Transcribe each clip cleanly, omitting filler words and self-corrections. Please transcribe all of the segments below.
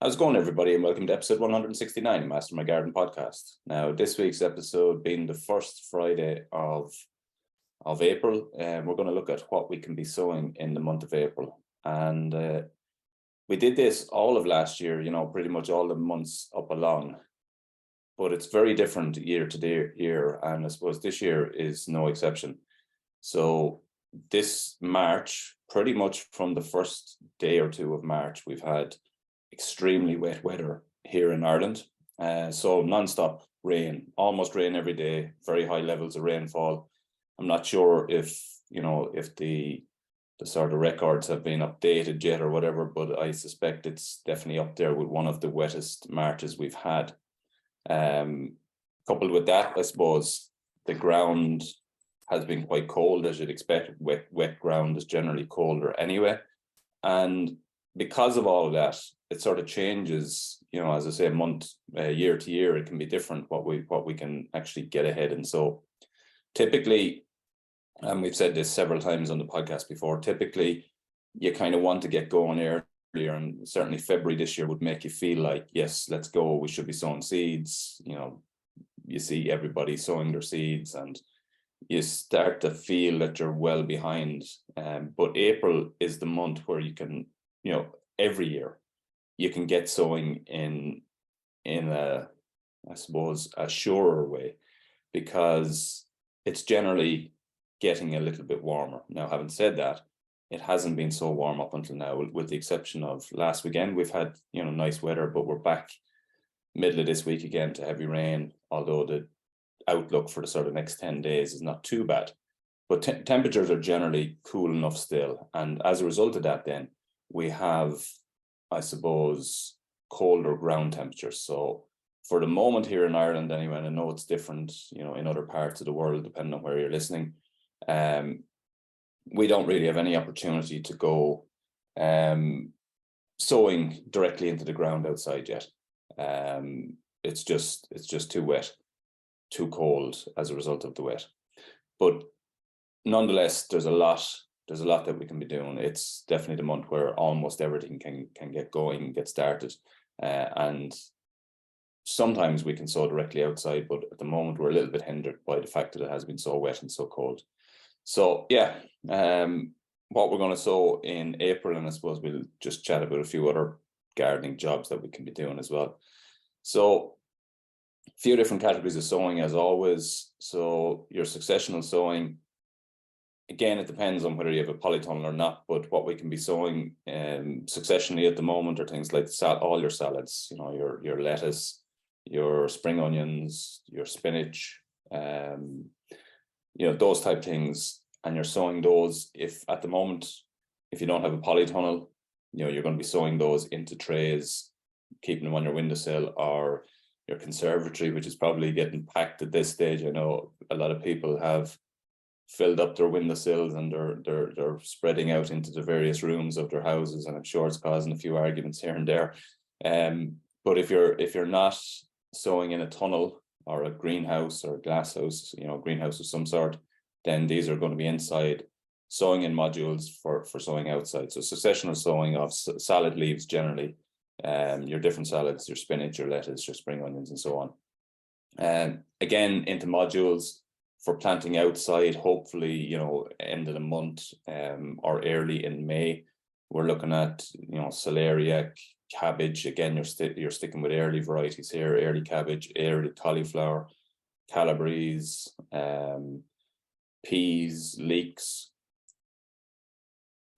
How's it going, everybody, and welcome to episode 169 of Master My Garden podcast. Now, this week's episode being the first Friday of April, and we're going to look at what we can be sowing in the month of April. And we did this all of last year, pretty much all the months up along, but it's very different year to year, and I suppose this year is no exception. So this March, pretty much from the first day or two of March, we've had extremely wet weather here in Ireland. So non-stop rain, almost rain every day, very high levels of rainfall. I'm not sure if the sort of records have been updated yet or whatever, but I suspect it's definitely up there with one of the wettest Marches we've had. Coupled with that, I suppose the ground has been quite cold, as you'd expect. Wet ground is generally colder anyway. And because of all of that, it sort of changes, as I say, year to year, it can be different what we can actually get ahead. And so typically, and we've said this several times on the podcast before, typically you kind of want to get going earlier, and certainly February this year would make you feel like, yes, let's go, we should be sowing seeds. You see everybody sowing their seeds and you start to feel that you're well behind. But April is the month where you can, every year you can get sowing in a, I suppose, a surer way, because it's generally getting a little bit warmer. Now, having said that, it hasn't been so warm up until now, with the exception of last weekend. We've had, nice weather, but we're back middle of this week again to heavy rain, although the outlook for the sort of next 10 days is not too bad. But temperatures are generally cool enough still. And as a result of that, then we have, I suppose, colder ground temperatures. So for the moment here in Ireland anyway, and I know it's different, in other parts of the world, depending on where you're listening, we don't really have any opportunity to go sowing directly into the ground outside yet. It's just too wet, too cold as a result of the wet. But nonetheless, there's a lot that we can be doing. It's definitely the month where almost everything can get going, get started. And sometimes we can sow directly outside, but at the moment we're a little bit hindered by the fact that it has been so wet and so cold. So yeah, what we're going to sow in April, and I suppose we'll just chat about a few other gardening jobs that we can be doing as well. So a few different categories of sowing as always. So your successional sowing, again, it depends on whether you have a polytunnel or not, but what we can be sowing successionally at the moment are things like all your salads, your lettuce, your spring onions, your spinach, those type things. And you're sowing those, if at the moment, if you don't have a polytunnel, you're going to be sowing those into trays, keeping them on your windowsill or your conservatory, which is probably getting packed at this stage. I know a lot of people have filled up their windowsills and they're spreading out into the various rooms of their houses, and I'm sure it's causing a few arguments here and there. But if you're not sowing in a tunnel or a greenhouse or a glass house, greenhouse of some sort, then these are going to be inside, sowing in modules for sowing outside. So successional sowing of salad leaves generally, your different salads, your spinach, your lettuce, your spring onions, and so on. Again, into modules for planting outside, hopefully, end of the month or early in May. We're looking at, celeriac, cabbage. Again, you're sticking with early varieties here: early cabbage, early cauliflower, calabrese, peas, leeks.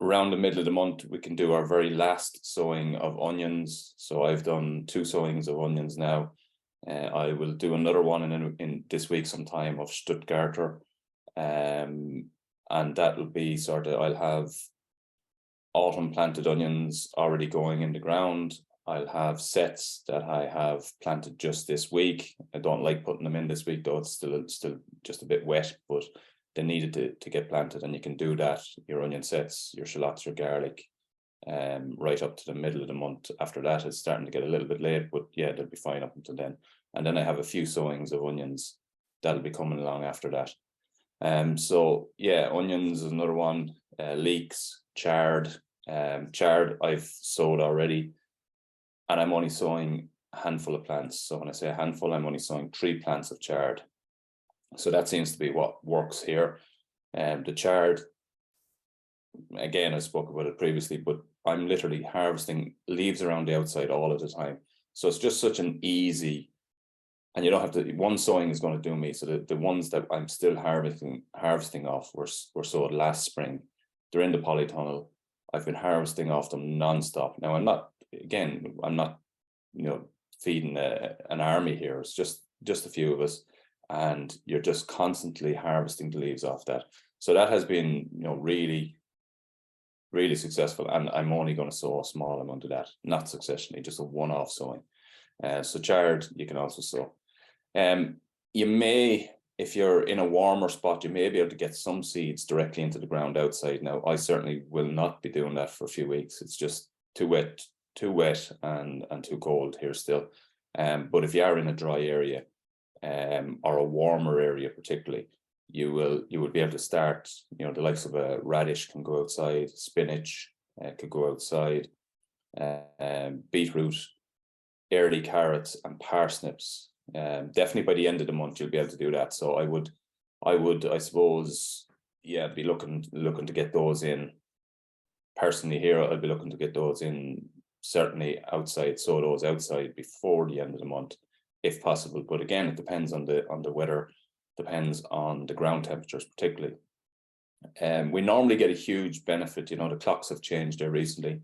Around the middle of the month, we can do our very last sowing of onions. So I've done 2 sowings of onions now. I will do another one in this week sometime of Stuttgarter. And that will be I'll have autumn planted onions already going in the ground. I'll have sets that I have planted just this week. I don't like putting them in this week, though. It's still just a bit wet, but they needed to get planted, and you can do that, your onion sets, your shallots, your garlic, right up to the middle of the month. After that, it's starting to get a little bit late, but yeah, they'll be fine up until then. And then I have a few sowings of onions that'll be coming along after that. So yeah, onions is another one. Leeks, chard. Chard I've sowed already. and I'm only sowing a handful of plants. So when I say a handful, I'm only sowing 3 plants of chard. So that seems to be what works here. The chard, again, I spoke about it previously, but I'm literally harvesting leaves around the outside all of the time. So it's just such an easy, and you don't have to, one sowing is going to do me. So the ones that I'm still harvesting off were sowed last spring. They're in the polytunnel. I've been harvesting off them nonstop. Now I'm not feeding an army here. It's just a few of us, and you're just constantly harvesting the leaves off that. So that has been, really, really successful. And I'm only going to sow a small amount of that, not successionally, just a one-off sowing. So chard, you can also sow. You may, if you're in a warmer spot, you may be able to get some seeds directly into the ground outside. Now, I certainly will not be doing that for a few weeks. It's just too wet and too cold here still. But if you are in a dry area, or a warmer area particularly, you would be able to start, the likes of a radish can go outside, spinach could go outside, beetroot, early carrots and parsnips. Definitely by the end of the month you'll be able to do that. So I suppose, be looking to get those in. Personally here, I'll be looking to get those in certainly outside, sow those outside before the end of the month, if possible. But again, it depends on the weather, depends on the ground temperatures particularly. We normally get a huge benefit, the clocks have changed there recently,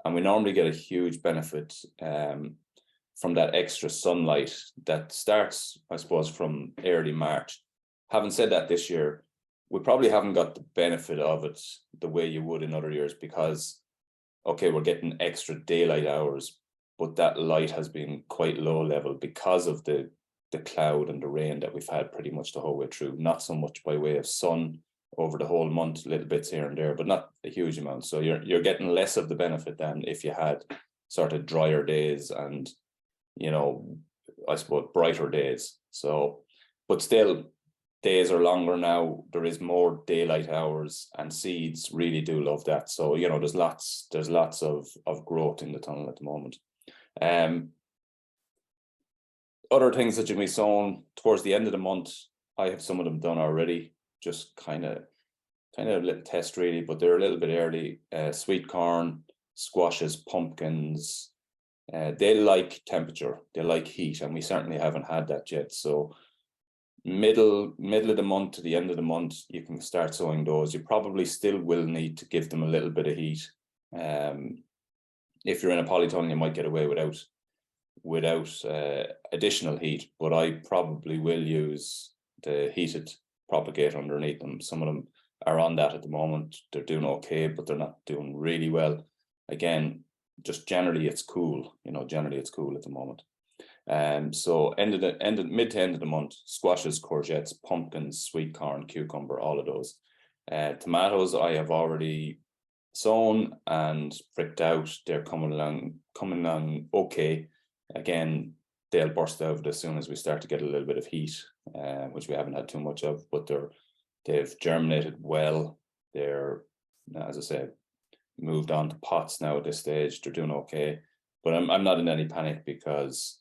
and we normally get a huge benefit from that extra sunlight that starts, I suppose, from early March. Having said that, this year, we probably haven't got the benefit of it the way you would in other years, because, okay, we're getting extra daylight hours, but that light has been quite low level because of the cloud and the rain that we've had pretty much the whole way through. Not so much by way of sun over the whole month, little bits here and there, but not a huge amount. So you're getting less of the benefit than if you had sort of drier days and, I suppose, brighter days. So, but still, days are longer now. There is more daylight hours, and seeds really do love that. So, there's lots of growth in the tunnel at the moment. Other things that you may sown towards the end of the month, I have some of them done already, just kind of a little test really, but they're a little bit early. Sweet corn, squashes, pumpkins, they like temperature, they like heat, and we certainly haven't had that yet. So middle of the month to the end of the month, you can start sowing those. You probably still will need to give them a little bit of heat. If you're in a polytunnel, you might get away without additional heat, but I probably will use the heated propagator underneath them. Some of them are on that at the moment. They're doing okay, but they're not doing really well. Again, just generally it's cool, generally it's cool at the moment. So mid to end of the month, squashes, courgettes, pumpkins, sweet corn, cucumber, all of those. Tomatoes I have already sown and pricked out. They're coming along okay. Again, they'll burst out as soon as we start to get a little bit of heat, which we haven't had too much of, but they've germinated well. They're, as I said, moved on to pots now at this stage. They're doing okay, but I'm not in any panic, because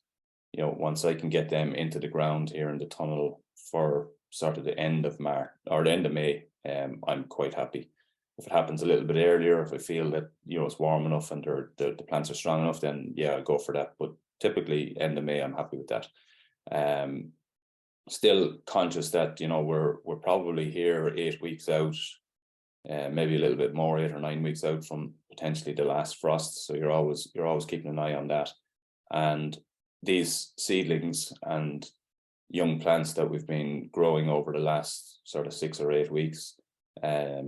once I can get them into the ground here in the tunnel for sort of the end of March or the end of May, I'm quite happy. If it happens a little bit earlier, if I feel that it's warm enough and the plants are strong enough, then yeah, I'll go for that. But typically end of May, I'm happy with that. Still conscious that we're probably here 8 weeks out, maybe a little bit more, 8 or 9 weeks out from potentially the last frost. So you're always keeping an eye on that. And these seedlings and young plants that we've been growing over the last sort of 6 or 8 weeks, they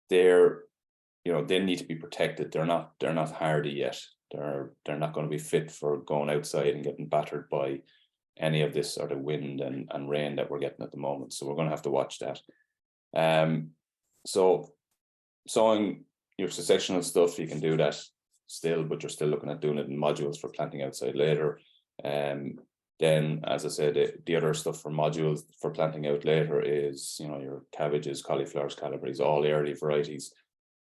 need to be protected. They're not hardy yet. They're not going to be fit for going outside and getting battered by any of this sort of wind and rain that we're getting at the moment. So we're going to have to watch that. So sowing your successional stuff, you can do that still, but you're still looking at doing it in modules for planting outside later. Then, as I said, the other stuff for modules for planting out later is, your cabbages, cauliflowers, calibres, all early varieties.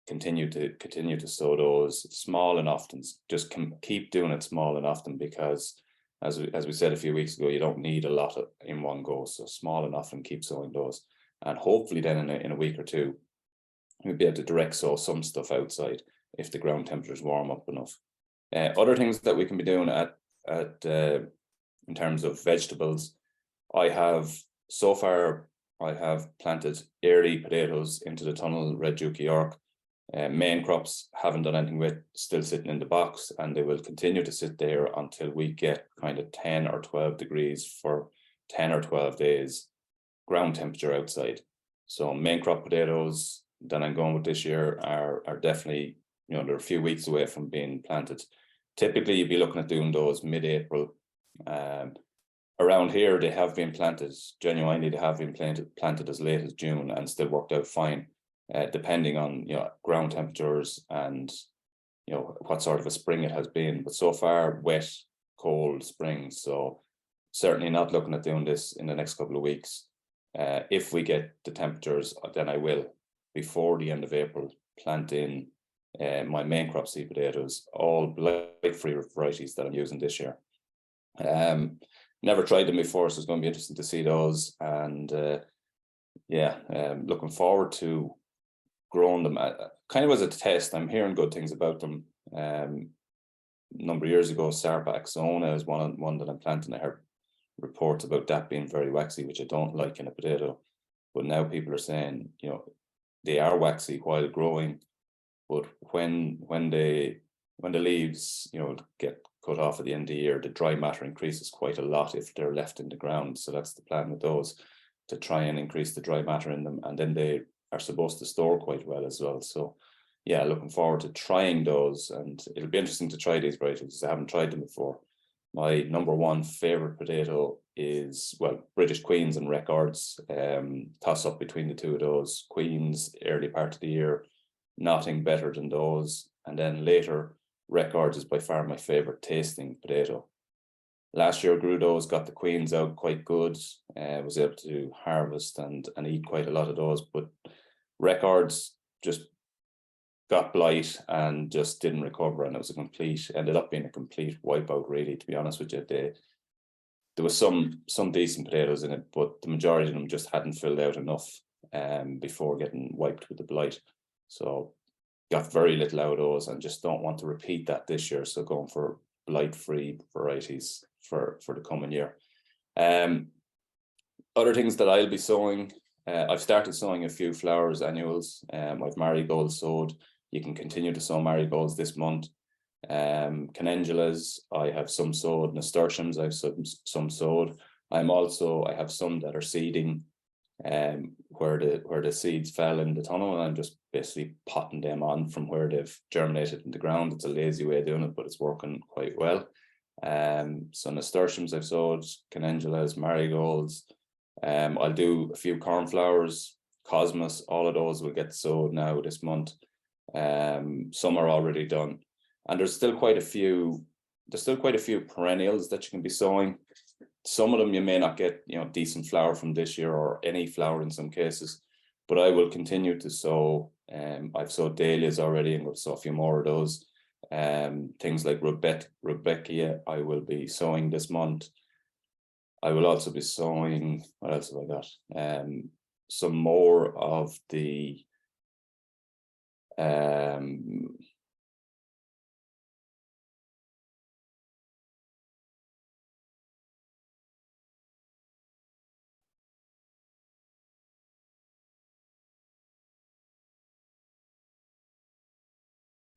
continue to sow those small and often. Just keep doing it small and often, because as we said a few weeks ago, you don't need a lot in one go. So small and often, keep sowing those, and hopefully then in a week or two we'll be able to direct sow some stuff outside if the ground temperatures warm up enough. Other things that we can be doing in terms of vegetables, so far I have planted early potatoes into the tunnel, red Duke York. Main crops haven't done anything with, still sitting in the box, and they will continue to sit there until we get kind of 10 or 12 degrees for 10 or 12 days ground temperature outside. So main crop potatoes that I'm going with this year are definitely, they're a few weeks away from being planted. Typically you'd be looking at doing those mid-April. Around here they have been planted, genuinely they have been planted as late as June and still worked out fine, depending on ground temperatures and what sort of a spring it has been. But so far, wet, cold spring, so certainly not looking at doing this in the next couple of weeks. If we get the temperatures, then I will, before the end of April, plant in my main crop seed potatoes, all blight-free varieties that I'm using this year. Never tried them before, so it's going to be interesting to see those. And looking forward to growing them kind of as a test. I'm hearing good things about them. A number of years ago, Sarpa Axona is one that I'm planting. I heard reports about that being very waxy, which I don't like in a potato. But now people are saying, they are waxy while growing, but when the leaves, get cut off at the end of the year, the dry matter increases quite a lot if they're left in the ground. So that's the plan with those, to try and increase the dry matter in them, and then they are supposed to store quite well as well. So yeah, looking forward to trying those, and it'll be interesting to try these varieties. I haven't tried them before. My number one favorite potato is, British Queens and Records. Toss up between the two of those. Queens, early part of the year, nothing better than those. And then later, Records is by far my favorite tasting potato. Last year I grew those, got the Queens out quite good, was able to harvest and eat quite a lot of those, but Records just got blight and just didn't recover, and it was ended up being a complete wipeout, really, to be honest with you. There was some decent potatoes in it, but the majority of them just hadn't filled out enough before getting wiped with the blight. So got very little out of those, and just don't want to repeat that this year. So going for blight-free varieties for the coming year. Other things that I'll be sowing, I've started sowing a few flowers annuals. I've marigolds sowed. You can continue to sow marigolds this month. Calendulas, I have some sowed. Nasturtiums, I've some sowed. I have some that are seeding, where the seeds fell in the tunnel, and I'm just basically potting them on from where they've germinated in the ground. It's a lazy way of doing it, but it's working quite well. So nasturtiums I've sowed, calendulas, marigolds. I'll do a few cornflowers, cosmos. All of those will get sowed now this month. Some are already done, and there's still quite a few perennials that you can be sowing. Some of them you may not get decent flower from this year, or any flower in some cases, but I will continue to sow. I've sowed dahlias already, and we'll sow a few more of those. Things like rudbeckia I will be sowing this month. I will also be sowing, what else have I got? Some more of the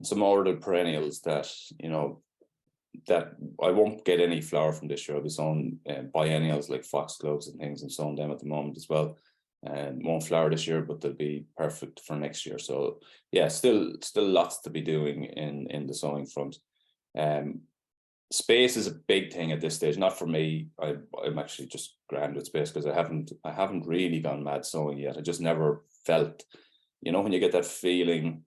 some more of the perennials that that I won't get any flower from this year. I'll be sowing biennials like foxgloves and things, and sowing them at the moment as well. And won't flower this year, but they'll be perfect for next year. So yeah, still lots to be doing in the sowing front. Space is a big thing at this stage. Not for me. I'm actually just grand with space, because I haven't really gone mad sowing yet. I just never felt, when you get that feeling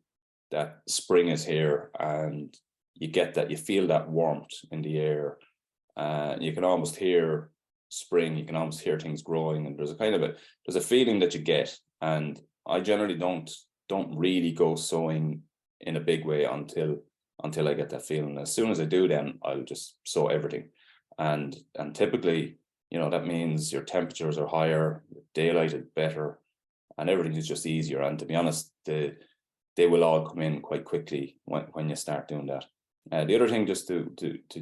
that spring is here, and you feel that warmth in the air, you can almost hear spring, you can almost hear things growing, and there's a feeling that you get. And I generally don't don't really go sowing in a big way until I get that feeling. As soon as I do, then I'll just sow everything. And typically, you know, that means your temperatures are higher, daylight is better, and everything is just easier. And to be honest, they will all come in quite quickly when you start doing that. The other thing just to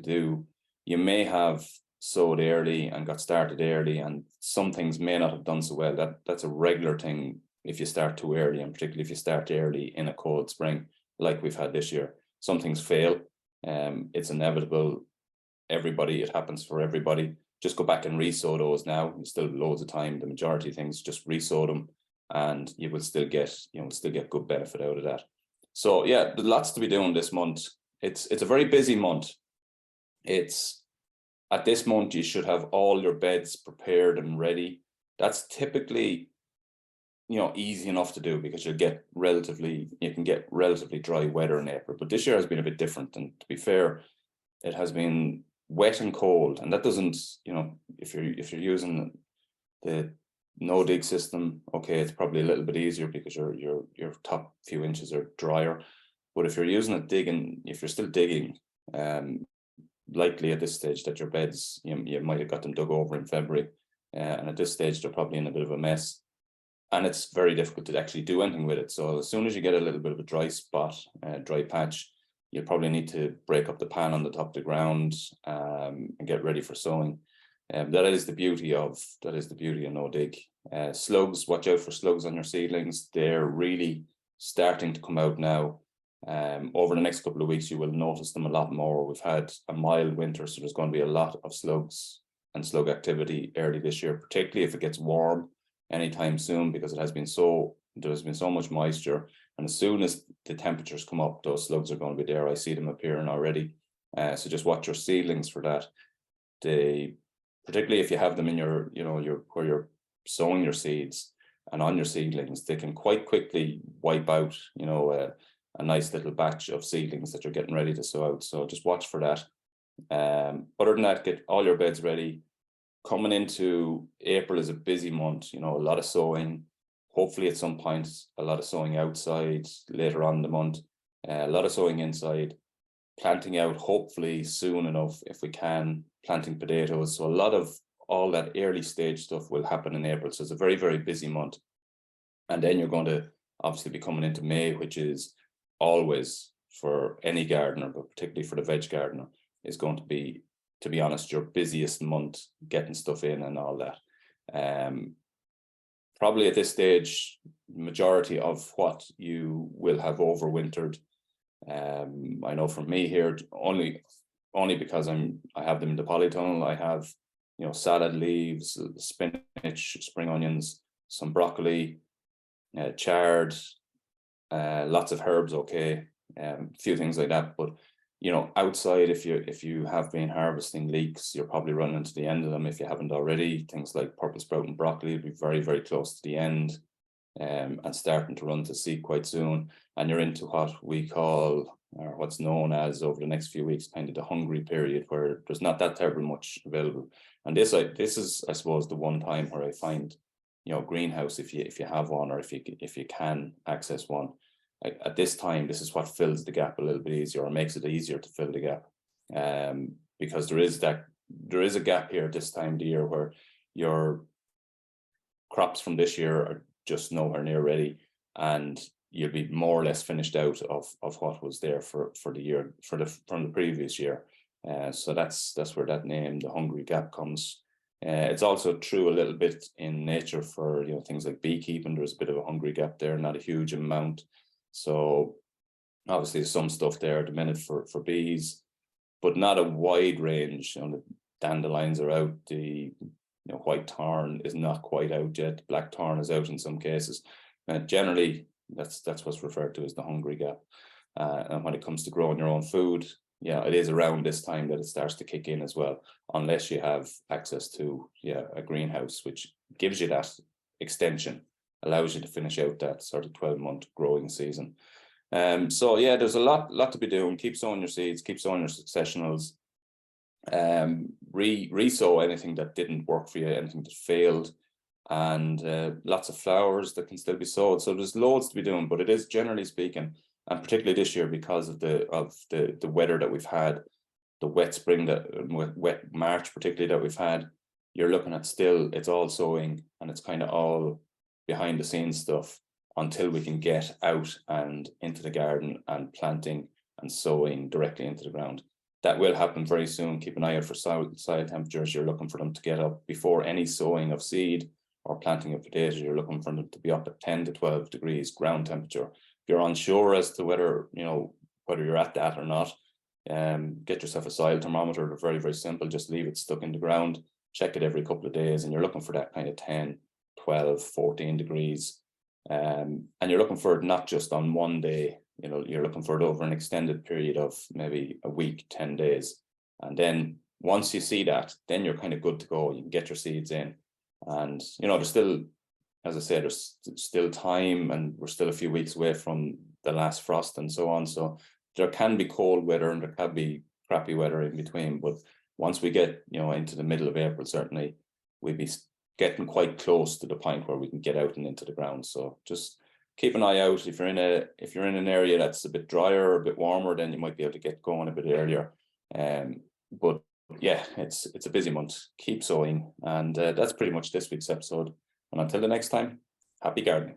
do, you may have sowed early and got started early, and some things may not have done so well. That's a regular thing if you start too early, and particularly if you start early in a cold spring like we've had this year. Some things fail. It's inevitable. It happens for everybody. Just go back and re-sow those now. There's still loads of time. The majority of things, just re-sow them, and you will still get good benefit out of that. So yeah, there's lots to be doing this month. It's a very busy month. At this month, you should have all your beds prepared and ready. That's typically, you know, easy enough to do because you can get relatively dry weather in April. But this year has been a bit different, and to be fair, it has been wet and cold, and that doesn't, you know, if you're using the no dig system, okay, it's probably a little bit easier because your top few inches are drier. But if you're using a digging, if you're still digging, likely at this stage that your beds, you might have got them dug over in February, and at this stage they're probably in a bit of a mess, and it's very difficult to actually do anything with it. So as soon as you get a little bit of a dry spot, dry patch, you'll probably need to break up the pan on the top of the ground, and get ready for sowing. That is the beauty of no dig. Slugs, watch out for slugs on your seedlings. They're really starting to come out now. Over the next couple of weeks, you will notice them a lot more. We've had a mild winter, so there's going to be a lot of slugs and slug activity early this year, particularly if it gets warm anytime soon, because there's been so much moisture. And as soon as the temperatures come up, those slugs are going to be there. I see them appearing already. So just watch your seedlings for that. Particularly if you have them in where you're sowing your seeds and on your seedlings, they can quite quickly wipe out, a nice little batch of seedlings that you're getting ready to sow out. So just watch for that. Other than that, get all your beds ready. Coming into April is a busy month, a lot of sowing. Hopefully at some point, a lot of sowing outside later on in the month, a lot of sowing inside, planting out hopefully soon enough if we can, planting potatoes. So a lot of all that early stage stuff will happen in April. So it's a very, very busy month. And then you're going to obviously be coming into May, which is always for any gardener, but particularly for the veg gardener, is going to be honest, your busiest month getting stuff in and all that. Probably at this stage, majority of what you will have overwintered. I know for me here, only because I have them in the polytunnel. I have, salad leaves, spinach, spring onions, some broccoli, chard, lots of herbs, okay, a few things like that. But outside, if you have been harvesting leeks, you're probably running to the end of them if you haven't already. Things like purple sprout and broccoli will be very, very close to the end, and starting to run to seed quite soon. And you're into what we call, or what's known as, over the next few weeks, kind of the hungry period, where there's not that terribly much available. And this is, I suppose, the one time where I find, greenhouse, if you have one, or if you can access one, at this time, this is what fills the gap a little bit easier, or makes it easier to fill the gap, because there is a gap here at this time of the year where your crops from this year are just nowhere near ready, and you'll be more or less finished out of what was there for the year from the previous year. So that's where that name, the hungry gap, comes. It's also true a little bit in nature for things like beekeeping. There's a bit of a hungry gap there, not a huge amount. So obviously there's some stuff there at the minute for bees, but not a wide range. The dandelions are out. The white thorn is not quite out yet. Black thorn is out in some cases. Generally, that's what's referred to as the hungry gap. And when it comes to growing your own food, it is around this time that it starts to kick in as well, unless you have access to a greenhouse, which gives you that extension, allows you to finish out that sort of 12-month growing season. So there's a lot to be doing. Keep sowing your seeds, keep sowing your successionals. Re-sow anything that didn't work for you, anything that failed, and lots of flowers that can still be sowed. So there's loads to be doing, but it is, generally speaking, and particularly this year because of the weather that we've had, the wet spring, that wet March particularly that we've had, you're looking at still, it's all sowing and it's kind of all behind the scenes stuff until we can get out and into the garden and planting and sowing directly into the ground. That will happen very soon. Keep an eye out for soil temperatures. You're looking for them to get up before any sowing of seed or planting of potatoes. You're looking for them to be up at 10 to 12 degrees ground temperature. If you're unsure as to whether, whether you're at that or not, get yourself a soil thermometer. They're very, very simple. Just leave it stuck in the ground, check it every couple of days, and you're looking for that kind of 10, 12, 14 degrees. And you're looking for it not just on one day, you're looking for it over an extended period of maybe a week, 10 days. And then once you see that, then you're kind of good to go. You can get your seeds in. And, there's still, as I said, there's still time, and we're still a few weeks away from the last frost and so on. So there can be cold weather and there can be crappy weather in between. But once we get, into the middle of April, certainly we'll be getting quite close to the point where we can get out and into the ground. So just keep an eye out. If you're in an area that's a bit drier or a bit warmer, then you might be able to get going a bit earlier. But yeah, it's a busy month. Keep sowing, and that's pretty much this week's episode. And until the next time, happy gardening.